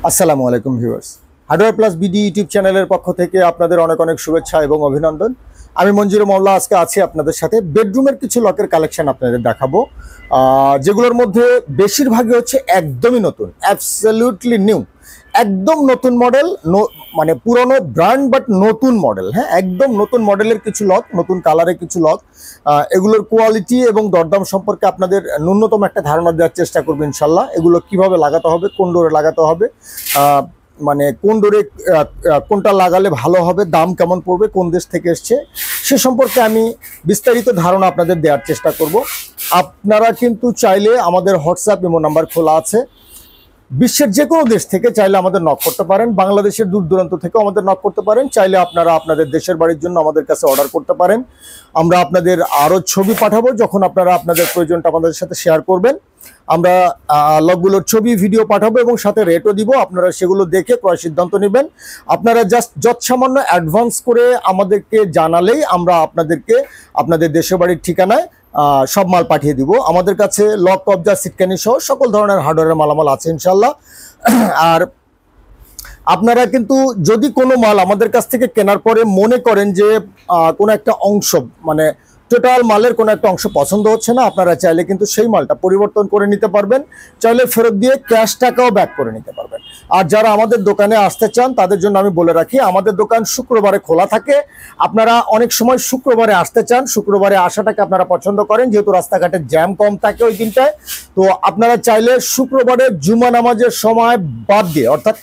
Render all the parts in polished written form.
আসসালামু আলাইকুম viewers, hardware plus BD YouTube চ্যানেলের পক্ষ থেকে আপনাদের অনেক অনেক শুভেচ্ছা এবং অভিনন্দন। আমি মঞ্জুর মোল্লা আজকে আছি আপনাদের সাথে। বেডরুমের কিছু লকের কালেকশন আপনাদের দেখাবো, যেগুলোর মধ্যে বেশিরভাগই হচ্ছে একদমই নতুন, অ্যাবসলিউটলি নিউ, একদম নতুন মডেল, মানে পুরনো ব্র্যান্ড বাট নতুন মডেল। হ্যাঁ, একদম নতুন মডেলের কিছু লক, নতুন কালারের কিছু লক। এগুলোর কোয়ালিটি এবং দরদাম সম্পর্কে আপনাদের ন্যূনতম একটা ধারণা দেওয়ার চেষ্টা করবো ইনশাল্লাহ। এগুলো কিভাবে লাগাতে হবে, কোন ডোরে লাগাতে হবে, মানে কোন ডোরে কোনটা লাগালে ভালো হবে, দাম কেমন পড়বে, কোন দেশ থেকে এসছে, সে সম্পর্কে আমি বিস্তারিত ধারণা আপনাদের দেওয়ার চেষ্টা করব। আপনারা কিন্তু চাইলে আমাদের হোয়াটসঅ্যাপ ইমো নাম্বার খোলা আছে, বিশ্বের যে কোনো দেশ থেকে চাইলে আমাদের নক করতে পারেন, বাংলাদেশের দূর দূরান্ত থেকেও আমাদের নক করতে পারেন। চাইলে আপনারা আপনাদের দেশের বাড়ির জন্য আমাদের কাছে অর্ডার করতে পারেন। আমরা আপনাদের আরও ছবি পাঠাবো, যখন আপনারা আপনাদের প্রয়োজনটা আমাদের সাথে শেয়ার করবেন। আমরা লকগুলোর ছবি ভিডিও পাঠাবো এবং সাথে রেটও দিব, আপনারা সেগুলো দেখে ক্রয় সিদ্ধান্ত নেবেন। আপনারা জাস্ট যৎসামান্য অ্যাডভান্স করে আমাদেরকে জানালেই আমরা আপনাদেরকে আপনাদের দেশের বাড়ির ঠিকানায় সব মাল পাঠিয়ে দিব। আমাদের কাছে লক, কবজা, সিটকানি সহ সকল ধরনের হার্ডওয়্যারের মালামাল আছে ইনশাল্লাহ। আর আপনারা কিন্তু যদি কোনো মাল আমাদের কাছ থেকে কেনার পরে মনে করেন যে কোনো একটা অংশ, মানে টোটাল মালের কোনো একটা অংশ পছন্দ হচ্ছে না, আপনারা চাইলে কিন্তু সেই মালটা পরিবর্তন করে নিতে পারবেন, চাইলে ফেরত দিয়ে ক্যাশ টাকাও ব্যাক করে নিতে পারবেন। আর যারা আমাদের দোকানে আসতে চান তাদের জন্য আমি বলে রাখি, আমাদের দোকান শুক্রবারে খোলা থাকে। আপনারা অনেক সময় শুক্রবারে আসতে চান, শুক্রবারে আসাটাকে আপনারা পছন্দ করেন যেহেতু রাস্তাঘাটে জ্যাম কম থাকে ওই দিনটায়। তো আপনারা চাইলে শুক্রবারে জুমা নামাজের সময় বাদ দিয়ে, অর্থাৎ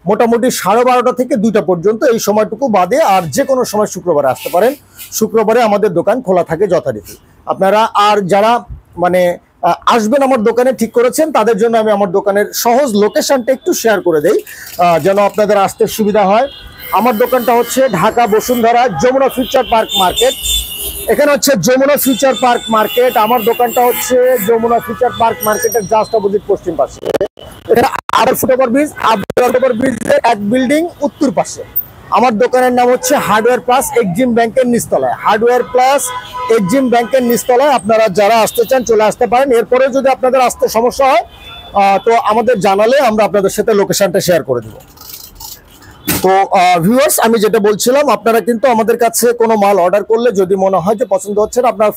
মোটামুটি 12:30 থেকে 2টা পর্যন্ত, এই সময়টুকু বাদে আর যে কোনো সময় শুক্রবারে আসতে পারেন। শুক্রবারে আমাদের দোকান খোলা থাকে যথারীতি। আপনারা আর যারা মানে আসবেন আমার দোকানে ঠিক করেছেন, তাদের জন্য আমি আমার দোকানের সহজ লোকেশনটা একটু শেয়ার করে দেই যেন আপনাদের আসতে সুবিধা হয়। আমার দোকানটা হচ্ছে Dhaka Bashundhara Jamuna future park market. এখানে হচ্ছে যমুনা ফিউচার পার্ক মার্কেট। আমার দোকানটা হচ্ছে যমুনা ফিউচার পার্ক মার্কেটের জাস্ট অপোজিট পশ্চিম পাশে। এখানে ফুটওভার ব্রিজের এক বিল্ডিং উত্তর পাশে। আমার দোকানের নাম হচ্ছে হার্ডওয়্যার প্লাস এক্সিম ব্যাংকের নিচতলায়। হার্ডওয়্যার প্লাস এক্সিম ব্যাংকের নিচতলায় আপনারা যারা আসতে চান চলে আসতে পারেন। এরপরে যদি আপনাদের আসতে সমস্যা হয় তো আমাদের জানালে আমরা আপনাদের সাথে লোকেশনটা শেয়ার করে দেবো। তো ভিউয়ার্স, আমি যেটা বলছিলাম, আপনারা কিন্তু আমাদের কাছে কোনো মাল অর্ডার করলে যদি মনে হয় যে পছন্দ হচ্ছে না, আপনারা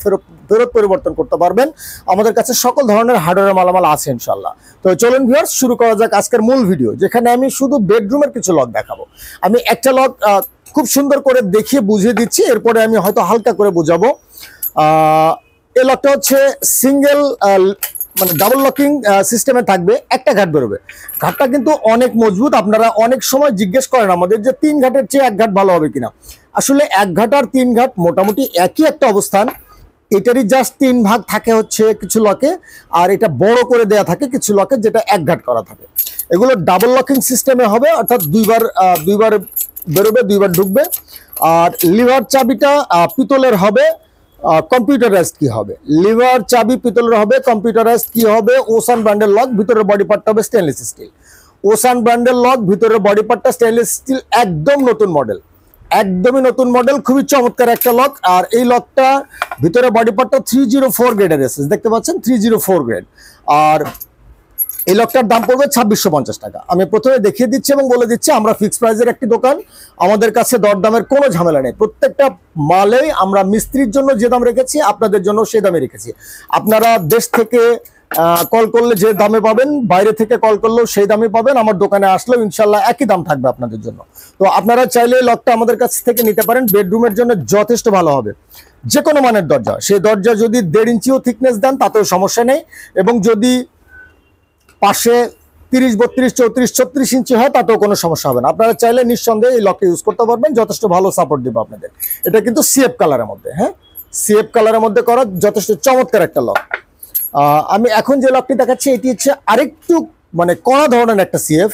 ফেরত পরিবর্তন করতে পারবেন। আমাদের কাছে সকল ধরনের হার্ডওয়্যার মালামাল আছে ইনশাল্লাহ। তো চলুন ভিউয়ার্স, শুরু করা যাক আজকের মূল ভিডিও, যেখানে আমি শুধু বেডরুমের কিছু লক দেখাবো। আমি একটা লক খুব সুন্দর করে দেখিয়ে বুঝিয়ে দিচ্ছি, এরপরে আমি হয়তো হালকা করে বোঝাবো। এই লকটা হচ্ছে সিঙ্গেল, মানে ডাবল লকিং সিস্টেমে থাকবে, একটা ঘাট বেরোবে। ঘাটটা কিন্তু অনেক মজবুত। আপনারা অনেক সময় জিজ্ঞেস করেন আমাদের যে 3 ঘাটের চেয়ে 1 ঘাট ভালো হবে কিনা। আসলে 1 ঘাট আর 3 ঘাট মোটামুটি একই একটা অবস্থান। এটারই জাস্ট 3 ভাগ থাকে হচ্ছে কিছু লকে, আর এটা বড় করে দেয়া থাকে কিছু লকে, যেটা 1 ঘাট করা থাকে। এগুলো ডাবল লকিং সিস্টেমে হবে, অর্থাৎ দুইবার বেরোবে, 2বার ঢুকবে। আর লিভার চাবিটা পিতলের হবে। কম্পিউটারাইজড কি হবে, লিভার চাবি পিতলের হবে, কম্পিউটারাইজড কি হবে, ওসান ব্র্যান্ডের লক, ভিতরের বডি পার্টটা হবে স্টেনলেস স্টিল। ওসান ব্র্যান্ডের লক, ভিতরের বডি পার্টটা স্টেনলেস স্টিল, একদম নতুন মডেল, একদমই নতুন মডেল, খুবই চমৎকার একটা লক। আর এই লকটা ভিতরে বডি পার্টটা 304 গ্রেডের এসেছে, দেখতে পাচ্ছেন 304 গ্রেড। আর এই লকটার দাম পড়বে 2650 টাকা। আমি প্রথমে দেখিয়ে দিচ্ছি এবং বলে দিচ্ছি, আমরা ফিক্সড প্রাইসের একটি দোকান, আমাদের কাছে দরদামের কোনো ঝামেলা নেই। প্রত্যেকটা মালেই আমরা মিস্ত্রির জন্য যে দাম রেখেছি, আপনাদের জন্য সেই দামে রেখেছি। আপনারা দেশ থেকে কল করলে যে দামে পাবেন, বাইরে থেকে কল করলেও সেই দামে পাবেন। আমার দোকানে আসলেও ইনশাল্লাহ একই দাম থাকবে আপনাদের জন্য। তো আপনারা চাইলে লকটা আমাদের কাছ থেকে নিতে পারেন, বেডরুমের জন্য যথেষ্ট ভালো হবে। যে কোনো মানের দরজা, সেই দরজা যদি 1.5 ইঞ্চিও থিকনেস দেন তাতেও সমস্যা নেই, এবং যদি পাশে 30, 32, 34, 36 ইঞ্চি হয় তাতেও কোনো সমস্যা হবে না। আপনারা চাইলে নিঃসন্দেহে এই লকটা ইউজ করতে পারবেন, যথেষ্ট ভালো সাপোর্ট দেবে আপনাদের। এটা কিন্তু সিএফ কালারের মধ্যে, হ্যাঁ, সিএফ কালারের মধ্যে করা যথেষ্ট চমৎকার একটা লক। আমি এখন যে লকটি দেখাচ্ছি এটি হচ্ছে আরেকটু মানে কড়া ধরনের একটা সিএফ,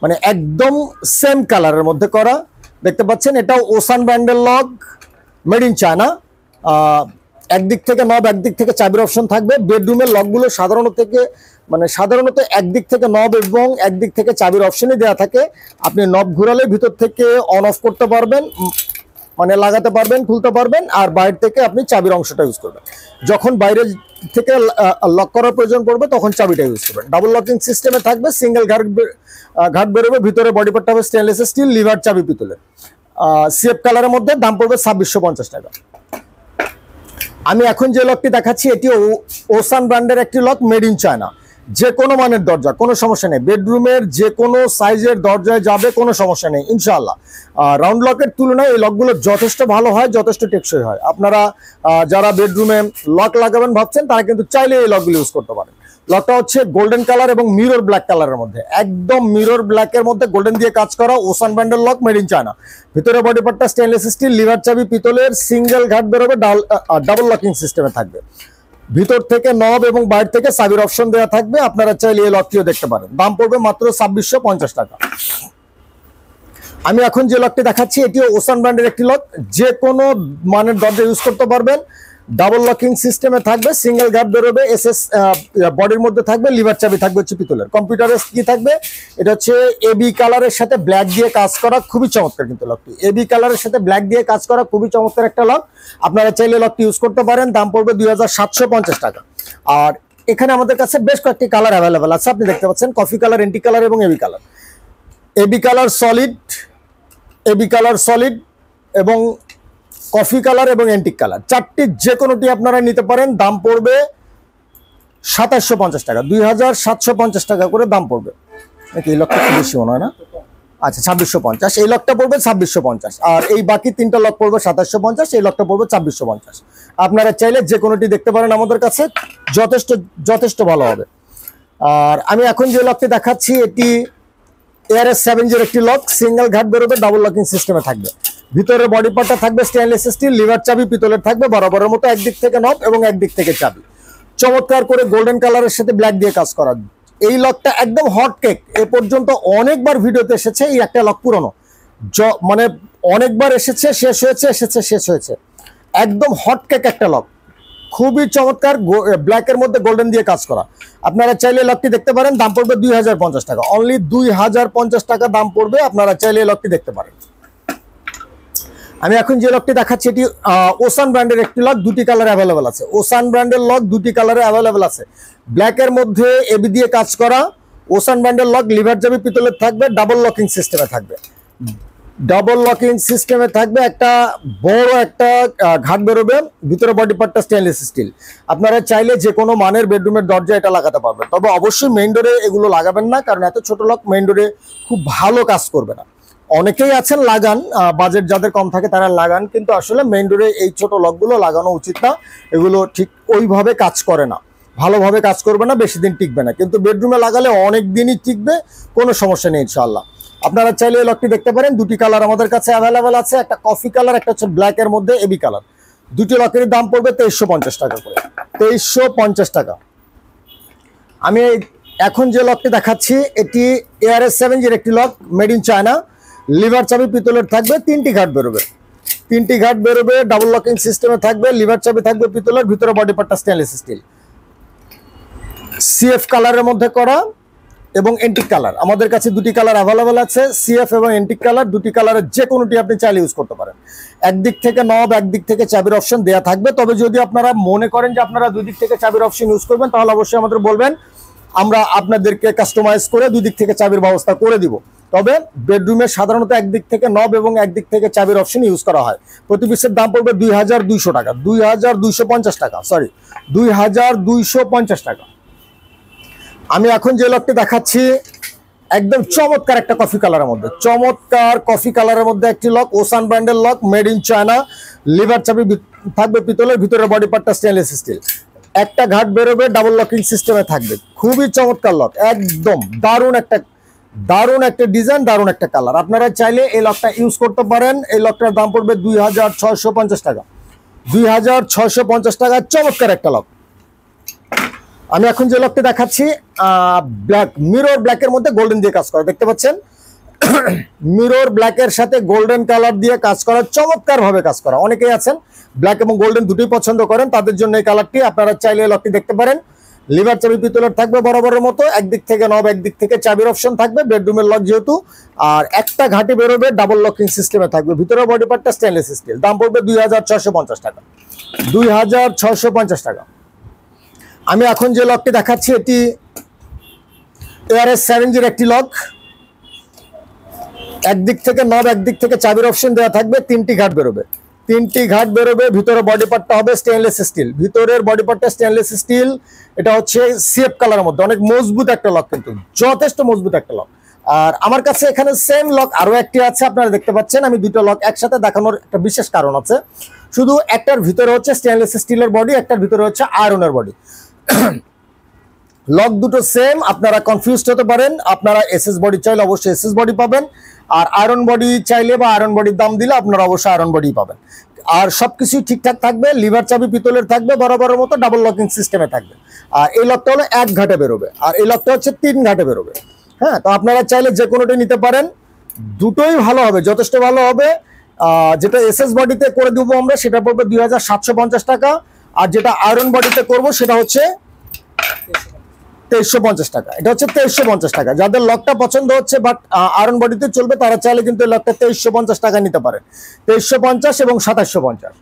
মানে একদম সেম কালারের মধ্যে করা, দেখতে পাচ্ছেন। এটাও ওসান ব্র্যান্ডের লক, মেড ইন চায়না। একদিক থেকে নব, একদিক থেকে চাবির অপশন থাকবে। বেডরুমের লকগুলো সাধারণত একদিক থেকে নব এবং একদিক থেকে চাবির অপশনই দেওয়া থাকে। আপনি নব ঘুরালে ভিতর থেকে অন অফ করতে পারবেন, মানে লাগাতে পারবেন, খুলতে পারবেন, আর বাইরে থেকে আপনি চাবির অংশটা ইউজ করবেন। যখন বাইরে থেকে লক করার প্রয়োজন পড়বে তখন চাবিটা ইউজ করবেন। ডাবল লকিং সিস্টেমে থাকবে, সিঙ্গেল ঘাট বেরোবে, ভিতরে বডি পার্টটা হবে স্টেনলেস স্টিল, লিভার চাবি পিতলের, সিএফ কালারের মধ্যে, দাম পড়বে 2650 টাকা। আমি এখন যে লকটি দেখাচ্ছি এটি ওসান ব্র্যান্ডের একটি লক, মেড ইন চায়না। যে কোনো মানের দরজা, কোনো সমস্যা নেই, বেডরুমের যে কোনো সাইজের দরজায় যাবে, কোনো সমস্যা নেই ইনশাআল্লাহ। রাউন্ড লকের তুলনায় এই লকগুলো যথেষ্ট ভালো হয়, যথেষ্ট টেকসই হয়। আপনারা যারা বেডরুমে লক লাগাবেন ভাবছেন তারা কিন্তু চাইলে এই লকগুলো ইউজ করতে পারেন। লকটা হচ্ছে গোল্ডেন কালার এবং মিরর ব্ল্যাক কালারের মধ্যে, একদম মিরর ব্ল্যাকের মধ্যে গোল্ডেন দিয়ে কাজ করা ওসান ব্র্যান্ডের লক, মেড ইন চায়না। ভিতরে বডি পার্টটা স্টেনলেস স্টিল, লিভার চাবি পিতলের, সিঙ্গেল ঘাট বেরোবে, ডাবল লকিং সিস্টেমে থাকবে। ভিতর থেকে নব এবং বাইরে থেকে চাবির অপশন দেওয়া থাকবে। আপনারা চাইলে এই লকটিও দেখতে পারেন। দাম পড়বে মাত্র 2650 টাকা। আমি এখন যে লকটি দেখাচ্ছি এটিও ওসান ব্র্যান্ডের একটি লক, যে কোনো মানের দরজা ইউজ করতে পারবেন। ডাবল লকিং সিস্টেমে থাকবে, সিঙ্গেল ঘাট বেরোবে, এসএস বডির মধ্যে থাকবে, লিভার চাবি থাকবে হচ্ছে পিতলের। কম্পিউটারে কি থাকবে, এটা হচ্ছে এবি কালারের সাথে ব্ল্যাক দিয়ে কাজ করা, খুবই চমৎকার কিন্তু লকটি। এবি কালারের সাথে ব্ল্যাক দিয়ে কাজ করা খুবই চমৎকার একটা লক, আপনারা চাইলে লকটি ইউজ করতে পারেন। দাম পড়বে 2750 টাকা। আর এখানে আমাদের কাছে বেশ কয়েকটি কালার অ্যাভেলেবেল আছে, আপনি দেখতে পাচ্ছেন কফি কালার, এন্টি কালার এবং A B colour. A B colour solid, A B colour solid এবং কফি কালার এবং এন্টিক কালার, চারটি যে কোনোটি আপনারা নিতে পারেন। দাম পড়বে 2750 টাকা, 2750 টাকা করে দাম পড়বে। নাকি এই লকটা বেশি মনে হয় না? আচ্ছা 2650, এই লকটা পড়বে 2650, আর এই বাকি তিনটা লক পড়বে 2750, এই লকটা পড়বে 2650। আপনারা চাইলে যে কোনোটি দেখতে পারেন আমাদের কাছে, যথেষ্ট যথেষ্ট ভালো হবে। আর আমি এখন যে লকটি দেখাচ্ছি এটি ARS-7 একটি লক, সিঙ্গেল ঘাট বেরোবে, ডাবল লকিং সিস্টেমে থাকবে। ভিতরে বডি পার্টটা থাকবে স্টেনলেস স্টিল, লিভার চাবি পিতলের থাকবে, বরাবরের মতো একদিক থেকে নব এবং একদিক থেকে চাবি। চমৎকার করে গোল্ডেন কালারের সাথে ব্ল্যাক দিয়ে কাজ করা। এই লকটা একদম হট কেক, এ পর্যন্ত অনেকবার ভিডিওতে এসেছে। এই একটা লক পুরনো, মানে অনেকবার এসেছে, শেষ হয়েছে, এসেছে, শেষ হয়েছে। একদম হট কেক একটা লক, খুবই চমৎকার, ব্ল্যাকের মধ্যে গোল্ডেন দিয়ে কাজ করা। আপনারা চাইলে লকটি দেখতে পারেন। দাম পড়বে 2050 টাকা, অনলি 2050 টাকা দাম পড়বে। আপনারা চাইলে লকটি দেখতে পারেন। আমি এখন যে লকটি দেখাচ্ছি এটি ওসান ব্র্যান্ডের একটি লক, দুটি কালার অ্যাভেলেবেল আছে। ওসান ব্র্যান্ডের লক দুটি কালারে অ্যাভেলেবেল আছে, ব্ল্যাকের মধ্যে এবি দিয়ে কাজ করা ওসান ব্র্যান্ডের লক, লিভার চাবি পিতলের থাকবে, ডাবল লকিং সিস্টেমে থাকবে। ডাবল লকিং সিস্টেমে থাকবে, একটা বড় একটা ঘাট বেরোবে, ভিতরে বডি পার্টটা স্টেনলেস স্টিল। আপনারা চাইলে যে কোনো মানের বেডরুমের দরজা এটা লাগাতে পারবেন, তবে অবশ্যই মেইন ডোরে এগুলো লাগাবেন না, কারণ এত ছোট লক মেইন ডোরে খুব ভালো কাজ করবে না। অনেকেই আছেন লাগান, বাজেট যাদের কম থাকে তারা লাগান, কিন্তু আসলে মেইন ডোরে এই ছোট লকগুলো লাগানো উচিত না। এগুলো ঠিক ওইভাবে কাজ করে না, ভালোভাবে কাজ করবে না, বেশি দিন টিকবে না। কিন্তু বেডরুমে লাগালে অনেক দিনই টিকবে, কোনো সমস্যা নেই ইনশাআল্লাহ। আপনারা চাইলে এই লকটি দেখতে পারেন। দুটি কালার আমাদের কাছে অ্যাভেলেবেল আছে, একটা কফি কালার, একটা হচ্ছে ব্ল্যাকের মধ্যে এবি কালার। দুটি লকের দাম পড়বে 2350 টাকা করে, 2350 টাকা। আমি এখন যে লকটি দেখাচ্ছি এটি ARS-7 একটি lock, made in China, liver চাবি পিতলের থাকবে, তিনটি ঘাট বেরোবে, তিনটি ঘাট বেরোবে, ডাবল লকিং সিস্টেমে থাকবে, লিভার চাবি থাকবে পিতলের, ভিতরে বডি পার্টটা স্টেনলেস স্টিল, সিএফ কালারের মধ্যে করা এবং এন্টিক কালার। আমাদের কাছে দুটি কালার অ্যাভেলেবেল আছে, সিএফ এবং এন্টিক কালার। দুটি কালারের যে কোনোটি আপনি চাইলে ইউজ করতে পারেন। একদিক থেকে নব, একদিক থেকে চাবির অপশন দেওয়া থাকবে। তবে যদি আপনারা মনে করেন যে আপনারা দুই দিক থেকে চাবির অপশন ইউজ করবেন, তাহলে অবশ্যই আমাদের বলবেন, আমরা আপনাদেরকে কাস্টমাইজ করে দুই দিক থেকে চাবির ব্যবস্থা করে দিব। তবে বেডরুমে সাধারণত একদিক থেকে নব এবং একদিক থেকে চাবির অপশন ইউজ করা হয়। প্রতি পিসের দাম পড়বে 2200 টাকা, 2250 টাকা, সরি 2250 টাকা। আমি এখন যে লকটি দেখাচ্ছি একদম চমৎকার একটা কফি কালারের মধ্যে, চমৎকার কফি কালারের মধ্যে একটি লক, ওসান ব্র্যান্ডের lock, made in China, liver চাবি থাকবে পিতলের, ভিতরে বডি পার্টটা স্টেনলেস স্টিল। একটা ঘাট বেরোবে, ডাবল লকিং সিস্টেমে থাকবে, খুবই চমৎকার লক, একদম দারুণ একটা ডিজাইন, দারুণ একটা কালার। আপনারা চাইলে এই লকটা ইউজ করতে পারেন। এই লকটার দাম পড়বে 2650 টাকা, 2650 টাকা, চমৎকার একটা লক। আমি এখন যে লকটি দেখাচ্ছি ব্ল্যাক, মিরর ব্ল্যাকের মধ্যে গোল্ডেন দিয়ে কাজ করা, দেখতে পাচ্ছেন মিরর ব্ল্যাকের সাথে গোল্ডেন কালার দিয়ে কাজ করা, চমৎকার ভাবে কাজ করা। অনেকেই আছেন ব্ল্যাক এবং গোল্ডেন দুটোই পছন্দ করেন, তাদের জন্য এই কালারটি। আপনারা চাইলে এই লকটি দেখতে পারেন। লিভার চাবি পিতলের থাকবে বরাবরের মতো, একদিক থেকে নব, একদিক থেকে চাবির অপশন থাকবে, বেডরুমের লক যেহেতু। আর একটা ঘাটি বেরোবে, ডাবল লকিং সিস্টেমে থাকবে, ভিতরে বডি পার্টটা স্টেনলেস স্টিল। দাম পড়বে 2650 টাকা, 2650 টাকা। আমি এখন যে লকটি দেখাচ্ছি এটি ARS 7G-র একটি লক। একদিক থেকে নব, একদিক থেকে চাবির অপশন দেওয়া থাকবে, 3টি ঘাট বেরোবে, 3টি ঘাট বেরোবে। ভিতরে বডি পার্টটা হবে স্টেনলেস স্টিল, ভিতরের বডি পার্টটা স্টেনলেস স্টিল। এটা হচ্ছে সিএফ কালারের মধ্যে, অনেক মজবুত একটা লক, কিন্তু যথেষ্ট মজবুত একটা লক। আর আমার কাছে এখানে সেম লক আরো একটি আছে, আপনারা দেখতে পাচ্ছেন। আমি দুটো লক একসাথে দেখানোর একটা বিশেষ কারণ আছে। শুধু একটার ভিতরে হচ্ছে স্টেনলেস স্টিলের বডি, একটার ভিতরে হচ্ছে আয়রনের বডি। লক দুটো সেম, আপনারা কনফিউজড হতে পারেন। আপনারা এসএস বডি চাইলে অবশ্যই এসএস বডি পাবেন, আর আয়রন বডি চাইলে বা আয়রন বডির দাম দিলে আপনারা অবশ্যই আয়রন বডি পাবেন। আর সবকিছু ঠিকঠাক থাকবে, লিভার চাবি পিতলের থাকবে বরাবরের মতো, ডাবল লকিং সিস্টেমে থাকবে। আর এই লকটা হলো 1 ঘাটে বেরোবে, আর এই লকটা হচ্ছে 3 ঘাটে বেরোবে। হ্যাঁ, তো আপনারা চাইলে যে কোনোটাই নিতে পারেন, দুটোই ভালো হবে, যথেষ্ট ভালো হবে। যেটা এসএস বডিতে করে দেবো আমরা সেটা পড়বে 2750 টাকা, আর যেটা আয়রন বডিতে করব সেটা হচ্ছে 2350 টাকা। এটা হচ্ছে 2350 টাকা। যাদের লকটা পছন্দ হচ্ছে বাট আয়রন বডিতে চলবে, তারা চাইলে কিন্তু এই লকটা 2350 টাকা নিতে পারে, 2350 এবং 2750।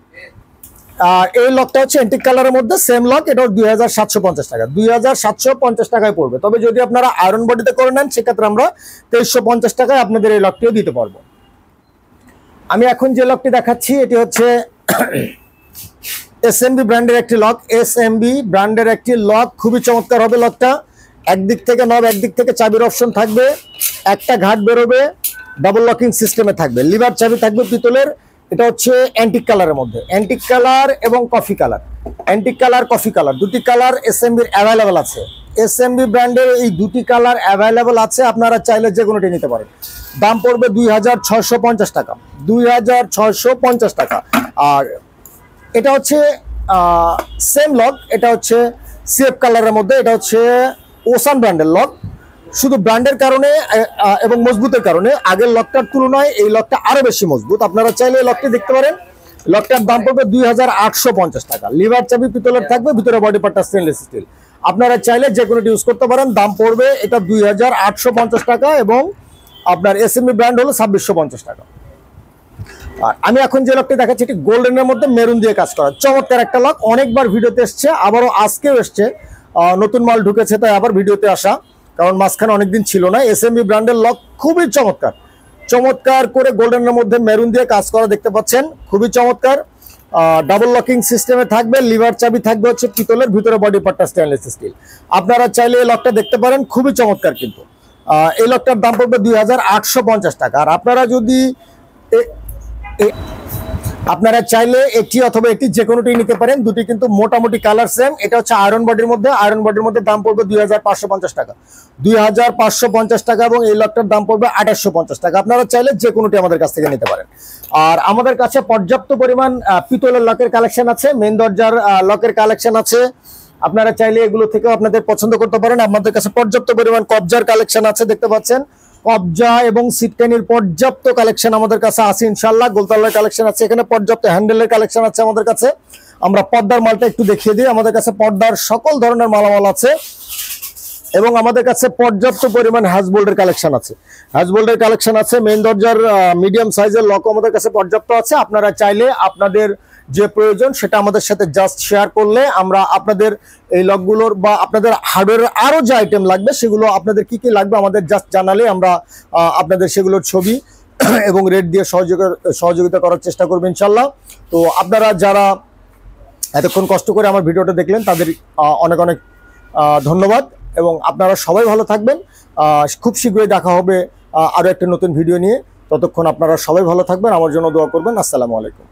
আর এই লকটা হচ্ছে এন্টিক কালারের মধ্যে সেম লক, এটা 2750 টাকা, 2750 টাকায় পড়বে। তবে যদি আপনারা আয়রন বডিতে করে নেন সেক্ষেত্রে আমরা 2350 টাকায় আপনাদের এই লকটিও দিতে পারবো। আমি এখন যে লকটি দেখাচ্ছি এটি হচ্ছে এসএমবি ব্র্যান্ডের একটি লক, এসএমবি ব্র্যান্ডের একটি লক, খুবই চমৎকার হবে লকটা। একদিক থেকে নব, একদিক থেকে চাবির অপশন থাকবে, একটা ঘাট বেরোবে, ডাবল লকিং সিস্টেমে থাকবে, লিভার চাবি থাকবে পিতলের। এটা হচ্ছে অ্যান্টিক কালারের মধ্যে, অ্যান্টিক কালার এবং coffee colour, antique colour coffee colour দুটি কালার এসএমবির অ্যাভেলেবেল আছে। এসএমবি ব্র্যান্ডের এই দুটি কালার অ্যাভেলেবেল আছে, আপনারা চাইলে যে কোনোটি নিতে পারেন। দাম পড়বে 2650 টাকা, 2650 টাকা। আর এটা হচ্ছে সেম লক, এটা হচ্ছে সিএফ কালারের মধ্যে, এটা হচ্ছে ওসান ব্র্যান্ডের লক। শুধু ব্র্যান্ডের কারণে এবং মজবুতের কারণে আগের লকটার তুলনায় এই লকটা আরো বেশি মজবুত। আপনারা চাইলে এই লকটি দেখতে পারেন। লকটার দাম পড়বে 2850 টাকা, লিভার চাবি পিতলের থাকবে, ভিতরে বডি পার্টটা স্টেনলেস স্টিল। আপনারা চাইলে যে কোনোটি ইউজ করতে পারেন। দাম পড়বে এটা 2850 টাকা, এবং আপনার এসএমবি ব্র্যান্ড হলো 2650 টাকা। আর আমি এখন যে লকটি দেখাচ্ছি এটি গোল্ডেনের মধ্যে মেরুন দিয়ে কাজ করা, চমৎকার একটা লক। অনেকবার ভিডিওতে এসছে, আবারও আজকেও এসছে, নতুন মাল ঢুকেছে তাই আবার ভিডিওতে আসা, কারণ মাঝখানে অনেকদিন ছিল না। এসএমবি ব্র্যান্ডের লক খুবই চমৎকার, চমৎকার করে গোল্ডেনের মধ্যে মেরুন দিয়ে কাজ করা দেখতে পাচ্ছেন, খুবই চমৎকার। ডাবল লকিং সিস্টেমে থাকবে, লিভার চাবি থাকবে হচ্ছে পিতলের, ভিতরে বডি পার্টটা স্টেনলেস স্টিল। আপনারা চাইলে এই লকটা দেখতে পারেন, খুবই চমৎকার। কিন্তু এই লকটার দাম পড়বে 2850 টাকা। আর আপনারা যদি আপনারা চাইলে একটি অথবা একটি যে কোনোটি নিতে পারেন, দুটি কিন্তু মোটামুটি কালার সেম। এটা হচ্ছে আয়রন বডির মধ্যে, আয়রন বডির মধ্যে দাম পড়বে 2550 টাকা, 2550 টাকা, এবং এই লকটার দাম পড়বে 2850 টাকা। আপনারা চাইলে যে কোনোটি আমাদের কাছ থেকে নিতে পারেন। আর আমাদের কাছে পর্যাপ্ত পরিমাণ পিতলের লকের কালেকশন আছে, মেন দরজার লকের কালেকশন আছে। আপনারা চাইলে এগুলো থেকেও আপনাদের পছন্দ করতে পারেন। আমাদের কাছে পর্যাপ্ত পরিমাণ কবজার কালেকশন আছে, দেখতে পাচ্ছেন। কবজা এবং সিটকানির পর্যাপ্ত কালেকশন আমাদের কাছে আছে ইনশাল্লাহ। গোলতালের কালেকশন আছে, এখানে পর্যাপ্ত হ্যান্ডেলের কালেকশন আছে আমাদের কাছে। আমরা পর্দার মালটা একটু দেখিয়ে দিই। আমাদের কাছে পর্দার সকল ধরনের মালামাল আছে, এবং আমাদের কাছে পর্যাপ্ত পরিমাণ হ্যাজবোল্ডের কালেকশন আছে, হ্যাজবোল্ডের কালেকশন আছে। মেইন দরজার মিডিয়াম সাইজের লক আমাদের কাছে পর্যাপ্ত আছে। আপনারা চাইলে আপনাদের যে প্রয়োজন সেটা আমাদের সাথে জাস্ট শেয়ার করলে আমরা আপনাদের এই লকগুলোর বা আপনাদের হার্ডওয়্যারের আরো যে আইটেম লাগবে সেগুলো, আপনাদের কি কি লাগবে আমাদের জাস্ট জানালে আমরা আপনাদের সেগুলোর ছবি এবং রেট দিয়ে সহযোগিতা করার চেষ্টা করবো ইনশাল্লাহ। তো আপনারা যারা এতক্ষণ কষ্ট করে আমার ভিডিওটা দেখলেন তাদের অনেক অনেক ধন্যবাদ, এবং আপনারা সবাই ভালো থাকবেন। খুব শীঘ্রই দেখা হবে আরো একটা নতুন ভিডিও নিয়ে। ততক্ষণ আপনারা সবাই ভালো থাকবেন, আমার জন্য দোয়া করবেন। আসসালামু আলাইকুম।